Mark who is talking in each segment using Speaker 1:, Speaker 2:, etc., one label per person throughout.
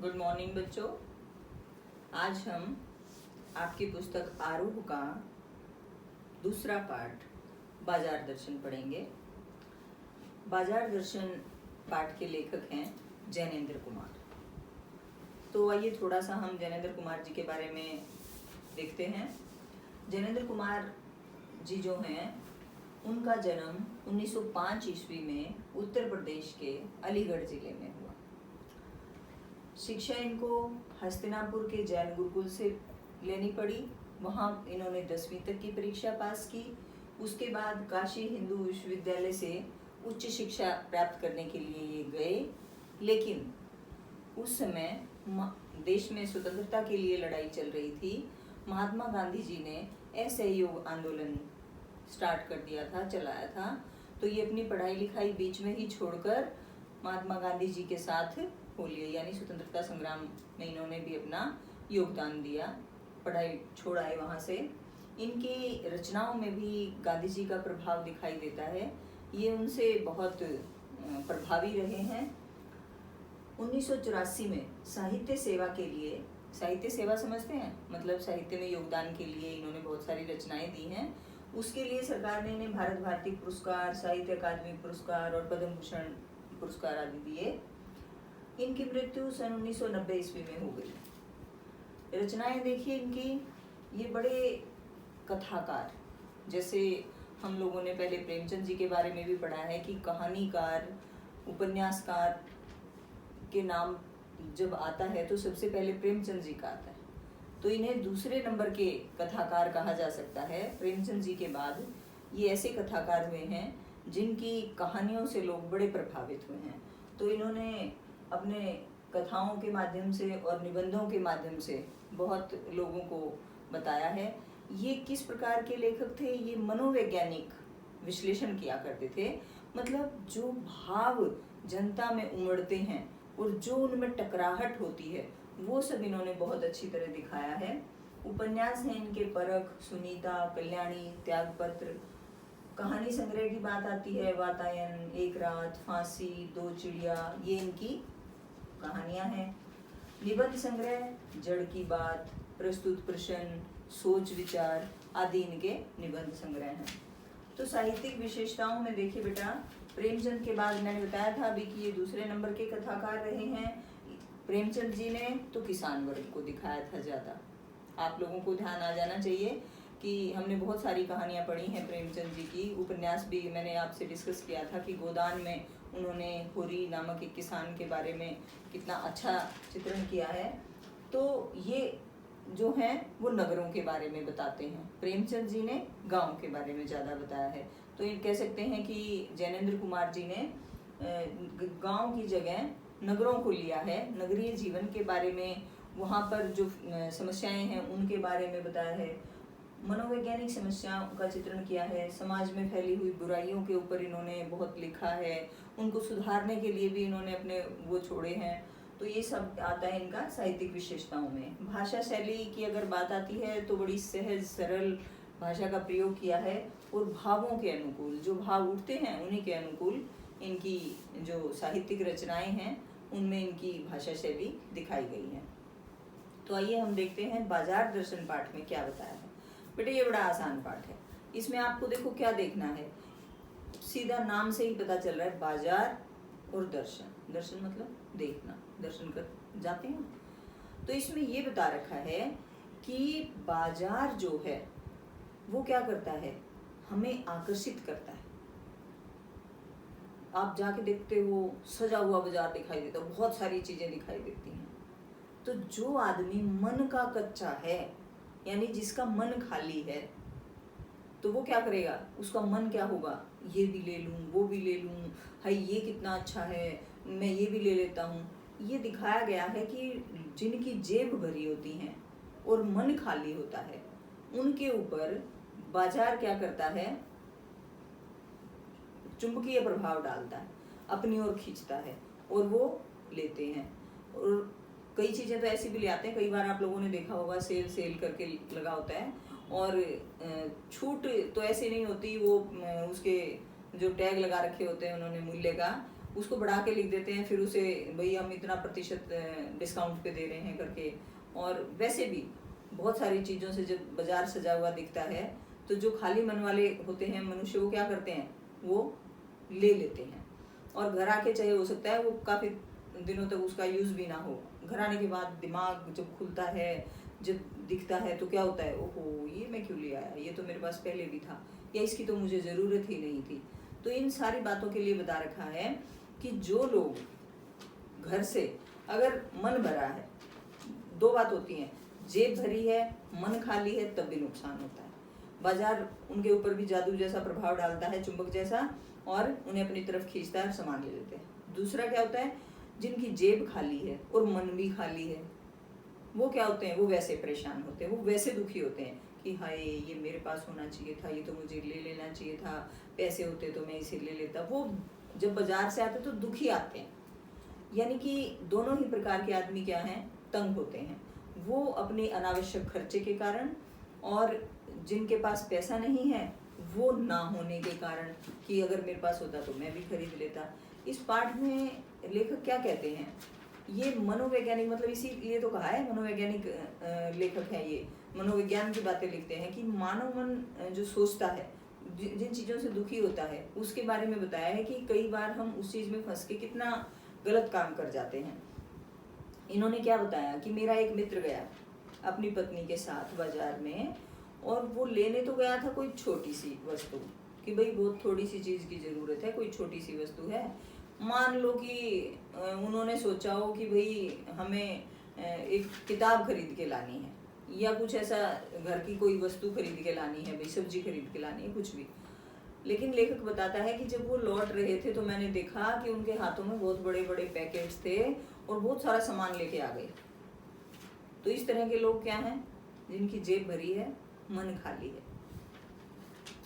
Speaker 1: Good morning बच्चों। आज हम आपकी पुस्तक आरूह का दूसरा पाठ बाजार दर्शन पढ़ेंगे। बाजार दर्शन पाठ के लेखक हैं जैनेंद्र कुमार। तो आइए थोड़ा सा हम जैनेंद्र कुमार जी के बारे में देखते हैं। जैनेंद्र कुमार जी जो हैं उनका जन्म 1905 ईस्वी में उत्तर प्रदेश के अलीगढ़ जिले में हुआ। शिक्षा इनको हस्तिनापुर के जैन गुरुकुल से लेनी पड़ी। वहाँ इन्होंने 10वीं तक की परीक्षा पास की। उसके बाद काशी हिंदू विश्वविद्यालय से उच्च शिक्षा प्राप्त करने के लिए ये गए, लेकिन उस समय देश में स्वतंत्रता के लिए लड़ाई चल रही थी। महात्मा गांधी जी ने असहयोग आंदोलन स्टार्ट कर दिया था, चलाया था। तो ये अपनी पढ़ाई लिखाई बीच में ही छोड़कर महात्मा गांधी जी के साथ हो लिए, यानी स्वतंत्रता संग्राम में इन्होंने भी अपना योगदान दिया, पढ़ाई छोड़ाए वहाँ से। इनकी रचनाओं में भी गांधी जी का प्रभाव दिखाई देता है। ये उनसे बहुत प्रभावी रहे हैं। 1984 में साहित्य सेवा के लिए, साहित्य सेवा समझते हैं, मतलब साहित्य में योगदान के लिए इन्होंने बहुत सारी रचनाएं दी हैं। उसके लिए सरकार ने इन्हें भारत भारती पुरस्कार, साहित्य अकादमी पुरस्कार और पद्म भूषण पुरस्कार आदि दिए। इनकी मृत्यु सन 1990 ईस्वी में हो गई। रचनाएं देखिए इनकी, ये बड़े कथाकार, जैसे हम लोगों ने पहले प्रेमचंद जी के बारे में भी पढ़ा है कि कहानीकार, उपन्यासकार के नाम जब आता है तो सबसे पहले प्रेमचंद जी का आता है। तो इन्हें दूसरे नंबर के कथाकार कहा जा सकता है। प्रेमचंद जी के बाद ये ऐसे कथाकार हुए हैं जिनकी कहानियों से लोग बड़े प्रभावित हुए हैं। तो इन्होंने अपने कथाओं के माध्यम से और निबंधों के माध्यम से बहुत लोगों को बताया है। ये किस प्रकार के लेखक थे? ये मनोवैज्ञानिक विश्लेषण किया करते थे, मतलब जो भाव जनता में उमड़ते हैं और जो उनमें टकराहट होती है वो सब इन्होंने बहुत अच्छी तरह दिखाया है। उपन्यास हैं इनके परख, सुनीता, कल्याणी, त्यागपत्र। कहानी संग्रह की बात आती है, वातायन, एक रात, फांसी, दो चिड़िया, ये इनकी कहानियां हैं। निबंध संग्रह, जड़ की बात, प्रस्तुत प्रश्न, सोच विचार आदि इनके निबंध संग्रह हैं। तो साहित्यिक विशेषताओं में देखिए बेटा, प्रेमचंद के बाद मैंने बताया था अभी कि ये दूसरे नंबर के कथाकार रहे हैं। प्रेमचंद जी ने तो किसान वर्ग को दिखाया था ज्यादा। आप लोगों को ध्यान आ जाना चाहिए कि हमने बहुत सारी कहानियां पढ़ी हैं प्रेमचंद जी की। उपन्यास भी मैंने आपसे डिस्कस किया था कि गोदान में उन्होंने होरी नामक एक किसान के बारे में कितना अच्छा चित्रण किया है। तो ये जो हैं वो नगरों के बारे में बताते हैं, प्रेमचंद जी ने गांव के बारे में ज़्यादा बताया है। तो ये कह सकते हैं कि जैनेंद्र कुमार जी ने गांव की जगह नगरों को लिया है, नगरीय जीवन के बारे में, वहाँ पर जो समस्याएं हैं उनके बारे में बताया है, मनोवैज्ञानिक समस्याओं का चित्रण किया है, समाज में फैली हुई बुराइयों के ऊपर इन्होंने बहुत लिखा है, उनको सुधारने के लिए भी इन्होंने अपने वो छोड़े हैं। तो ये सब आता है इनका साहित्यिक विशेषताओं में। भाषा शैली की अगर बात आती है तो बड़ी सहज सरल भाषा का प्रयोग किया है और भावों के अनुकूल, जो भाव उठते हैं उन्हीं के अनुकूल इनकी जो साहित्यिक रचनाएं हैं उनमें इनकी भाषा शैली दिखाई गई है। तो आइए हम देखते हैं बाजार दर्शन पाठ में क्या बताया है। बेटे ये बड़ा आसान पाठ है। इसमें आपको देखो क्या देखना है, सीधा नाम से ही पता चल रहा है, बाजार और दर्शन। दर्शन मतलब देखना, दर्शन कर जाते हैं। तो इसमें ये बता रखा है कि बाजार जो है वो क्या करता है, हमें आकर्षित करता है। आप जाके देखते हो सजा हुआ बाजार दिखाई देता है, बहुत सारी चीजें दिखाई देती हैं। तो जो आदमी मन का कच्चा है, यानी जिसका मन खाली है, तो वो क्या करेगा, उसका मन क्या होगा, ये भी ले लूं, वो भी ले लूं, हाय ये कितना अच्छा है, मैं ये भी ले लेता हूँ। ये दिखाया गया है कि जिनकी जेब भरी होती है और मन खाली होता है उनके ऊपर बाजार क्या करता है, चुंबकीय प्रभाव डालता है, अपनी ओर खींचता है और वो लेते हैं। और कई चीज़ें तो ऐसी भी ले आते हैं, कई बार आप लोगों ने देखा होगा सेल करके लगा होता है, और छूट तो ऐसे नहीं होती, वो उसके जो टैग लगा रखे होते हैं उन्होंने मूल्य का, उसको बढ़ा के लिख देते हैं, फिर उसे भाई हम इतना प्रतिशत डिस्काउंट पे दे रहे हैं करके। और वैसे भी बहुत सारी चीज़ों से जब बाजार सजा हुआ दिखता है तो जो खाली मन वाले होते हैं मनुष्य, वो क्या करते हैं, वो ले लेते हैं। और घर आके चाहे हो सकता है वो काफ़ी दिनों तक उसका यूज़ भी ना हो, घर आने के बाद दिमाग जब खुलता है, जब दिखता है तो क्या होता है, ओहो ये मैं क्यों ले आया, ये तो मेरे पास पहले भी था, या इसकी तो मुझे ज़रूरत ही नहीं थी। तो इन सारी बातों के लिए बता रखा है कि जो लोग घर से अगर मन भरा है, दो बात होती हैं, जेब भरी है मन खाली है तब भी नुकसान होता है। बाजार उनके ऊपर भी जादू जैसा प्रभाव डालता है, चुंबक जैसा, और उन्हें अपनी तरफ खींचता है और सामान ले लेते हैं। दूसरा क्या होता है, जिनकी जेब खाली है और मन भी खाली है, वो क्या होते हैं, वो वैसे परेशान होते हैं, वो वैसे दुखी होते हैं कि हाय ये मेरे पास होना चाहिए था, ये तो मुझे ले लेना चाहिए था, पैसे होते तो मैं इसे ले लेता। वो जब बाजार से आते तो दुखी आते हैं। यानी कि दोनों ही प्रकार के आदमी क्या हैं, तंग होते हैं। वो अपने अनावश्यक खर्चे के कारण, और जिनके पास पैसा नहीं है वो ना होने के कारण कि अगर मेरे पास होता तो मैं भी खरीद लेता। इस पाठ में लेखक क्या कहते हैं, ये मनोवैज्ञानिक, मतलब इसीलिए तो कहा है मनोवैज्ञानिक लेखक है, ये मनोविज्ञान की बातें लिखते हैं कि मानव मन जो सोचता है, जिन चीज़ों से दुखी होता है उसके बारे में बताया है कि कई बार हम उस चीज़ में फंस के कितना गलत काम कर जाते हैं। इन्होंने क्या बताया कि मेरा एक मित्र गया अपनी पत्नी के साथ बाजार में, और वो लेने तो गया था कोई छोटी सी वस्तु, कि भाई बहुत थोड़ी सी चीज़ की ज़रूरत है, कोई छोटी सी वस्तु है। मान लो कि उन्होंने सोचा हो कि भाई हमें एक किताब खरीद के लानी है, या कुछ ऐसा घर की कोई वस्तु खरीद के लानी है, भाई सब्जी खरीद के लानी है, कुछ भी। लेकिन लेखक बताता है कि जब वो लौट रहे थे तो मैंने देखा कि उनके हाथों में बहुत बड़े बड़े पैकेट्स थे और बहुत सारा सामान लेके आ गए। तो इस तरह के लोग क्या हैं, जिनकी जेब भरी है मन खाली है।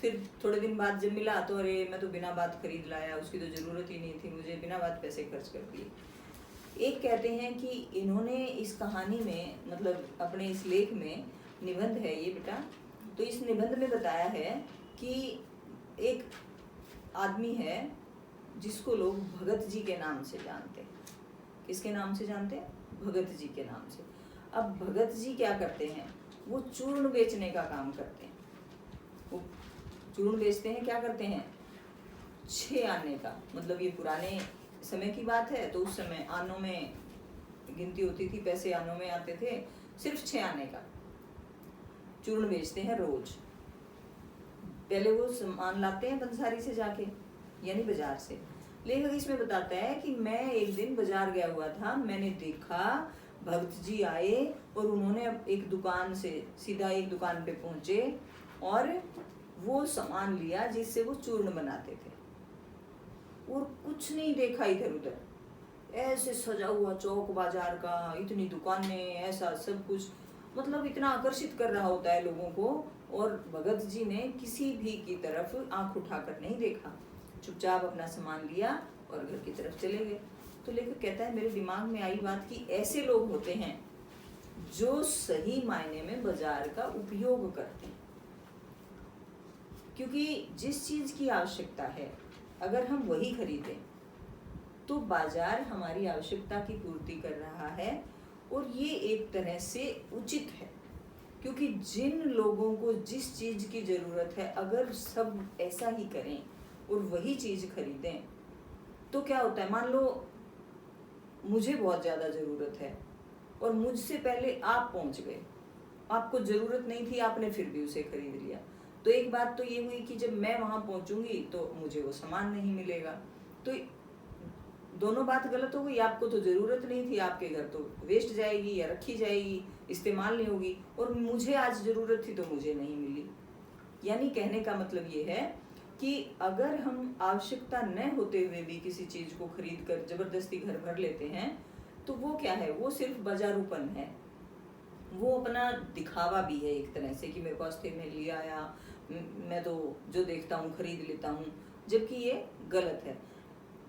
Speaker 1: फिर थोड़े दिन बाद जब मिला तो अरे मैं तो बिना बात खरीद लाया, उसकी तो ज़रूरत ही नहीं थी, मुझे बिना बात पैसे खर्च कर दिए। एक कहते हैं कि इन्होंने इस कहानी में, मतलब अपने इस लेख में, निबंध है ये बेटा, तो इस निबंध में बताया है कि एक आदमी है जिसको लोग भगत जी के नाम से जानते हैं। किसके नाम से जानते हैं, भगत जी के नाम से। अब भगत जी क्या करते हैं, वो चूर्ण बेचने का काम करते हैं। वो चूर्ण बेचते हैं, क्या करते हैं, 6 आने का, मतलब ये पुराने समय की बात है तो उस समय आनों में गिनती होती थी, पैसे आनों में आते थे, सिर्फ 6 आने का चूर्ण बेचते हैं रोज। पहले वो सामान लाते हैं पंसारी से जाके, यानी बाजार से। लेखक इसमें बताता है कि मैं एक दिन बाजार गया हुआ था, मैंने देखा भक्त जी आए और उन्होंने एक दुकान से सीधा एक दुकान पे पहुंचे और वो सामान लिया जिससे वो चूर्ण बनाते थे, और कुछ नहीं देखा इधर उधर, ऐसे सजा हुआ चौक बाजार का, इतनी दुकानें, ऐसा सब कुछ, मतलब इतना आकर्षित कर रहा होता है लोगों को। और भगत जी ने किसी भी की तरफ आंख उठाकर नहीं देखा, चुपचाप अपना सामान लिया और घर की तरफ चले गए। तो लेखक कहता है मेरे दिमाग में आई बात कि ऐसे लोग होते हैं जो सही मायने में बाजार का उपयोग करते हैं, क्योंकि जिस चीज की आवश्यकता है अगर हम वही खरीदें तो बाजार हमारी आवश्यकता की पूर्ति कर रहा है, और ये एक तरह से उचित है। क्योंकि जिन लोगों को जिस चीज की जरूरत है अगर सब ऐसा ही करें और वही चीज खरीदें तो क्या होता है, मान लो मुझे बहुत ज़्यादा ज़रूरत है और मुझसे पहले आप पहुंच गए, आपको ज़रूरत नहीं थी, आपने फिर भी उसे खरीद लिया, तो एक बात तो ये हुई कि जब मैं वहाँ पहुंचूंगी तो मुझे वो सामान नहीं मिलेगा। तो दोनों बात गलत हो गई, आपको तो ज़रूरत नहीं थी, आपके घर तो वेस्ट जाएगी या रखी जाएगी, इस्तेमाल नहीं होगी, और मुझे आज ज़रूरत थी तो मुझे नहीं मिली। यानी कहने का मतलब ये है कि अगर हम आवश्यकता न होते हुए भी किसी चीज़ को खरीद कर ज़बरदस्ती घर भर लेते हैं तो वो क्या है, वो सिर्फ बाजारूपन है, वो अपना दिखावा भी है एक तरह से कि मेरे पास थे मैं ले आया, मैं तो जो देखता हूँ खरीद लेता हूँ, जबकि ये गलत है।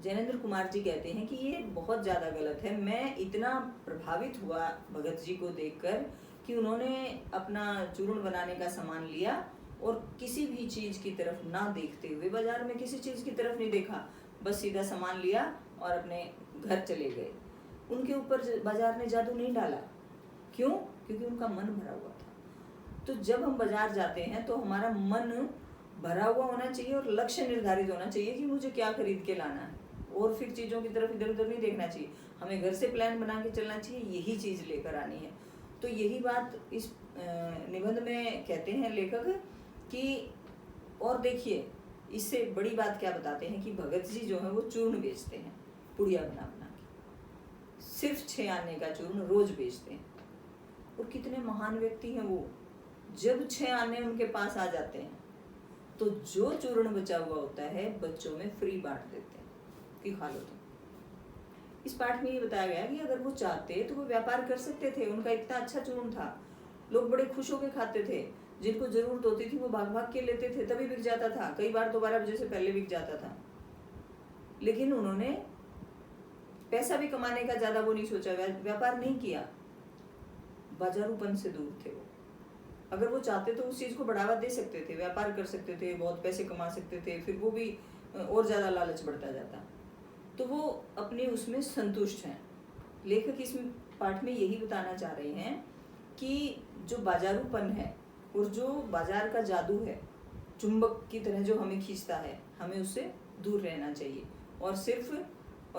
Speaker 1: जैनेंद्र कुमार जी कहते हैं कि ये बहुत ज़्यादा गलत है। मैं इतना प्रभावित हुआ भगत जी को देखकर कि उन्होंने अपना चूर्ण बनाने का सामान लिया और किसी भी चीज़ की तरफ ना देखते हुए, बाजार में किसी चीज़ की तरफ नहीं देखा, बस सीधा सामान लिया और अपने घर चले गए। उनके ऊपर बाजार ने जादू नहीं डाला। क्यों? क्योंकि उनका मन भरा हुआ था। तो जब हम बाजार जाते हैं तो हमारा मन भरा हुआ होना चाहिए और लक्ष्य निर्धारित होना चाहिए कि मुझे क्या खरीद के लाना है, और फिर चीज़ों की तरफ इधर उधर नहीं देखना चाहिए। हमें घर से प्लान बना के चलना चाहिए, यही चीज़ लेकर आनी है। तो यही बात इस निबंध में कहते हैं लेखक कि, और देखिए इससे बड़ी बात क्या बताते हैं कि भगत जी जो है वो चूर्ण बेचते हैं, पुड़िया बना बना के, सिर्फ 6 आने का चूर्ण रोज बेचते हैं। और कितने महान व्यक्ति हैं वो, जब 6 आने उनके पास आ जाते हैं तो जो चूर्ण बचा हुआ होता है बच्चों में फ्री बांट देते हैं कि खा लो तुम। इस पाठ में ये बताया गया कि अगर वो चाहते तो वो व्यापार कर सकते थे, उनका इतना अच्छा चूर्ण था, लोग बड़े खुश होकर खाते थे, जिनको जरूरत होती थी वो भाग भाग के लेते थे, तभी बिक जाता था, कई बार 12 बजे से पहले बिक जाता था। लेकिन उन्होंने पैसा भी कमाने का ज्यादा वो नहीं सोचा, व्यापार नहीं किया, बाजारूपन से दूर थे वो। अगर वो चाहते तो उस चीज को बढ़ावा दे सकते थे, व्यापार कर सकते थे, बहुत पैसे कमा सकते थे, फिर वो भी और ज्यादा लालच बढ़ता जाता। तो वो अपने उसमें संतुष्ट हैं। लेखक इस पाठ में यही बताना चाह रहे हैं कि जो बाजारूपन है और जो बाजार का जादू है, चुंबक की तरह जो हमें खींचता है, हमें उससे दूर रहना चाहिए और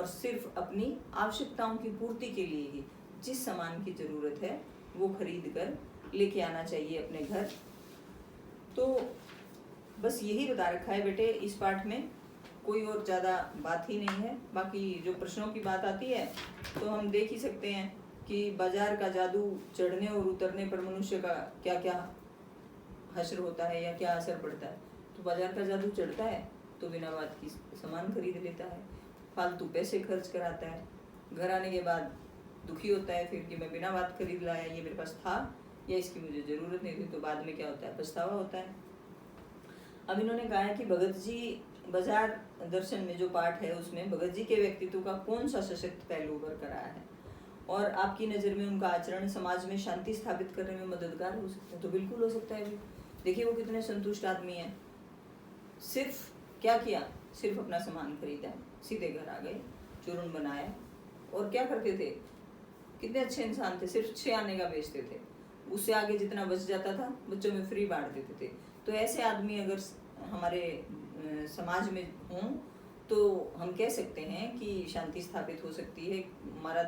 Speaker 1: सिर्फ अपनी आवश्यकताओं की पूर्ति के लिए ही जिस सामान की जरूरत है वो खरीद कर लेके आना चाहिए अपने घर। तो बस यही बता रखा है बेटे इस पाठ में, कोई और ज़्यादा बात ही नहीं है। बाकी जो प्रश्नों की बात आती है तो हम देख ही सकते हैं कि बाजार का जादू चढ़ने और उतरने पर मनुष्य का क्या क्या हश्र होता है या क्या असर पड़ता है। तो बाजार का जादू चढ़ता है तो बिना बात की सामान खरीद लेता है, फालतू पैसे खर्च कराता है, घर आने के बाद दुखी होता है फिर कि मैं बिना बात खरीद लाया, ये मेरे पास था या इसकी मुझे ज़रूरत नहीं थी। तो बाद में क्या होता है, पछतावा होता है। अब इन्होंने कहा है कि भगत जी बाजार दर्शन में जो पाठ है उसमें भगत जी के व्यक्तित्व का कौन सा सशक्त पहलू उभर कर आया है और आपकी नज़र में उनका आचरण समाज में शांति स्थापित करने में मददगार हो सकता है। तो बिल्कुल हो सकता है। देखिए वो कितने संतुष्ट आदमी हैं, सिर्फ क्या किया, सिर्फ अपना सामान खरीदा, सीधे घर आ गए, चूर्ण बनाया और क्या करते थे, कितने अच्छे इंसान थे, सिर्फ 6 आने का बेचते थे, उससे आगे जितना बच जाता था बच्चों में फ्री बांट देते थे। तो ऐसे आदमी अगर हमारे समाज में हों तो हम कह सकते हैं कि शांति स्थापित हो सकती है। हमारा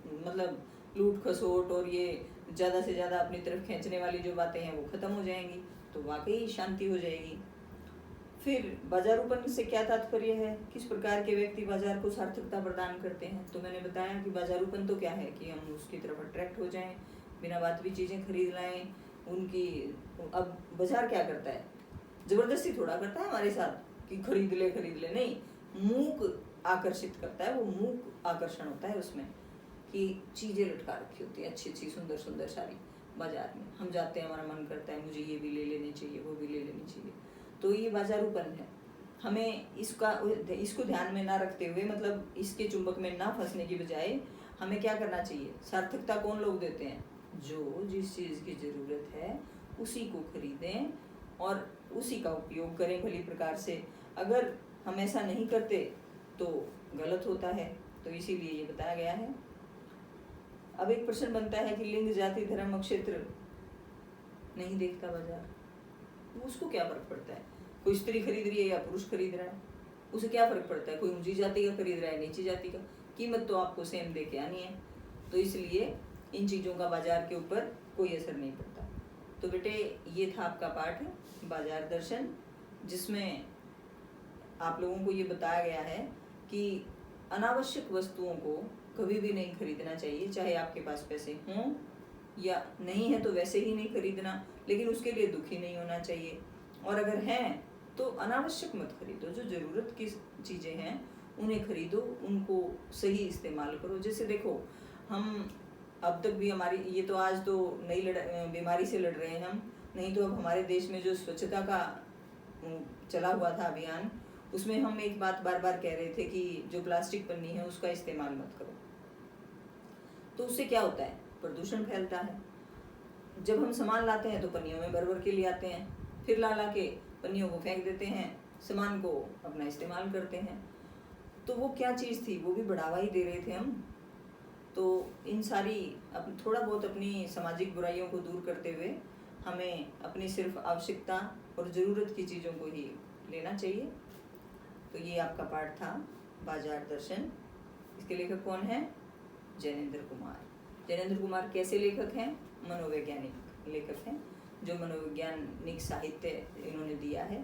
Speaker 1: मतलब लूट खसोट और ये ज़्यादा से ज़्यादा अपनी तरफ खींचने वाली जो बातें हैं वो ख़त्म हो जाएंगी, तो वाकई शांति हो जाएगी। फिर बाजारूपन से क्या तात्पर्य है, किस प्रकार के व्यक्ति बाजार को सार्थकता प्रदान करते हैं। तो मैंने बताया कि बाजारूपन तो क्या है कि हम उसकी तरफ अट्रैक्ट हो जाएं, बिना बात भी चीज़ें खरीद लाएं उनकी। अब बाजार क्या करता है, जबरदस्ती थोड़ा करता है हमारे साथ कि खरीद ले, नहीं, मूक आकर्षित करता है, वो मूक आकर्षण होता है उसमें कि चीज़ें लटका रखी होती है अच्छी अच्छी सुंदर सुंदर सारी बाजार में, हम जाते हैं, हमारा मन करता है मुझे ये भी ले लेनी चाहिए, वो भी ले लेनी चाहिए। तो ये बाजारूपन है। हमें इसको ध्यान में ना रखते हुए, मतलब इसके चुंबक में ना फंसने की बजाय हमें क्या करना चाहिए, सार्थकता कौन लोग देते हैं, जो जिस चीज़ की ज़रूरत है उसी को खरीदें और उसी का उपयोग करें भली प्रकार से। अगर हम ऐसा नहीं करते तो गलत होता है, तो इसीलिए ये बताया गया है। अब एक प्रश्न बनता है कि लिंग जाति धर्म क्षेत्र नहीं देखता बाजार, उसको क्या फर्क पड़ता है, कोई स्त्री खरीद रही है या पुरुष खरीद रहा है, उसे क्या फर्क पड़ता है, कोई ऊंची जाति का खरीद रहा है नीची जाति का, कीमत तो आपको सेम दे के आनी है। तो इसलिए इन चीज़ों का बाजार के ऊपर कोई असर नहीं पड़ता। तो बेटे ये था आपका पाठ बाजार दर्शन, जिसमें आप लोगों को ये बताया गया है कि अनावश्यक वस्तुओं को कभी भी नहीं खरीदना चाहिए, चाहे आपके पास पैसे हों या नहीं है तो वैसे ही नहीं खरीदना, लेकिन उसके लिए दुखी नहीं होना चाहिए। और अगर हैं तो अनावश्यक मत खरीदो, जो ज़रूरत की चीज़ें हैं उन्हें खरीदो, उनको सही इस्तेमाल करो। जैसे देखो हम अब तक भी हमारी ये तो आज तो नई बीमारी से लड़ रहे हैं हम, नहीं तो अब हमारे देश में जो स्वच्छता का चला हुआ था अभियान, उसमें हम एक बात बार बार कह रहे थे कि जो प्लास्टिक पन्नी है उसका इस्तेमाल मत करो। तो उससे क्या होता है, प्रदूषण फैलता है। जब हम सामान लाते हैं तो पन्नियों में भर भर के ले आते हैं, फिर ला के पन्नियों को फेंक देते हैं, सामान को अपना इस्तेमाल करते हैं। तो वो क्या चीज़ थी, वो भी बढ़ावा ही दे रहे थे हम। तो इन सारी थोड़ा बहुत अपनी सामाजिक बुराइयों को दूर करते हुए हमें अपनी सिर्फ आवश्यकता और ज़रूरत की चीज़ों को ही लेना चाहिए। तो ये आपका पाठ था बाजार दर्शन। इसके लेखक कौन है? जैनेंद्र कुमार। जैनेंद्र कुमार कैसे लेखक हैं? मनोवैज्ञानिक लेखक हैं, जो मनोवैज्ञानिक साहित्य इन्होंने दिया है।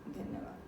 Speaker 1: धन्यवाद।